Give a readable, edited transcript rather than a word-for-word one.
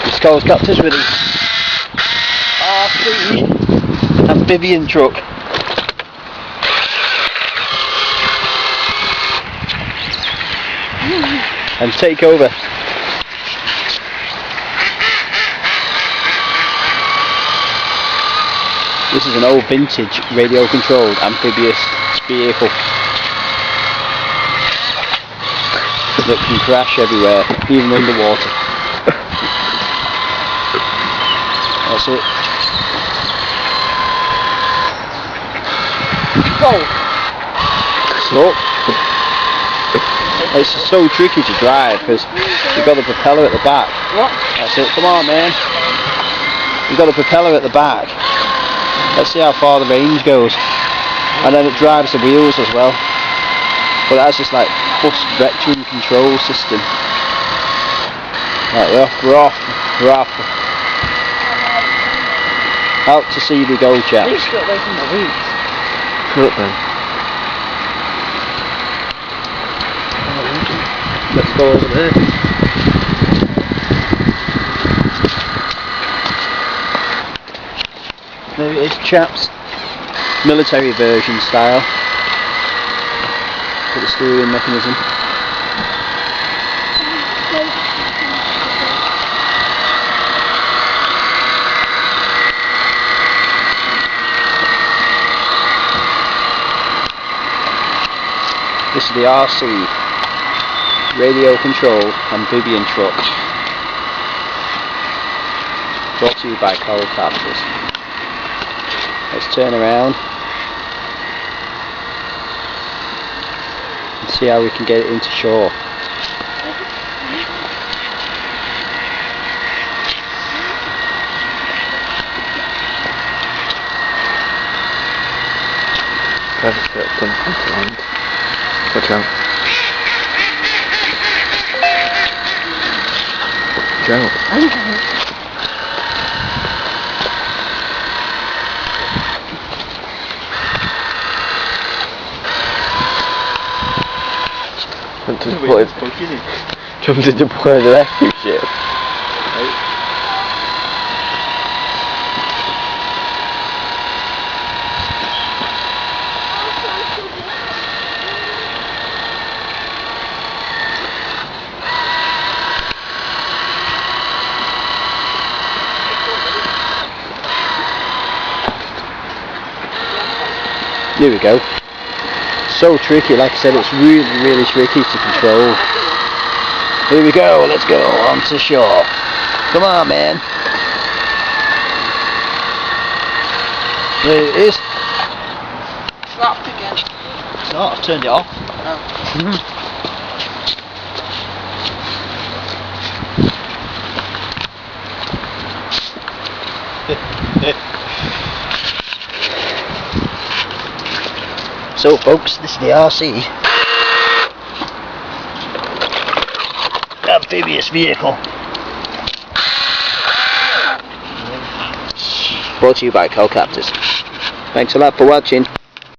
It's Colscopters with his RC Amphibian truck. And take over. This is an old vintage radio controlled amphibious vehicle that can crash everywhere, even underwater. That's it. Slow. It's so tricky to drive because you've got the propeller at the back. What? That's it. Come on, man. You've got the propeller at the back. Let's see how far the range goes. And then it drives the wheels as well. But that's just like bus vectoring control system. Right, we're off. Out to sea we go, chaps. Please get away from the weeds. Put up then. Let's go over there. There it is, chaps. Military version style. For the steering mechanism. This is the RC radio controlled amphibian truck, brought to you by Colscopters. Let's turn around and see how we can get it into shore. Watch out. Joe. Jumped to deploy the rescue ship. There we go. So tricky, like I said, it's really tricky to control. Here we go, let's go onto shore. Come on, man. There it is. Dropped again. No, I've turned it off. Oh. So folks, this is the RC amphibious vehicle, brought to you by Colscopters. Thanks a lot for watching.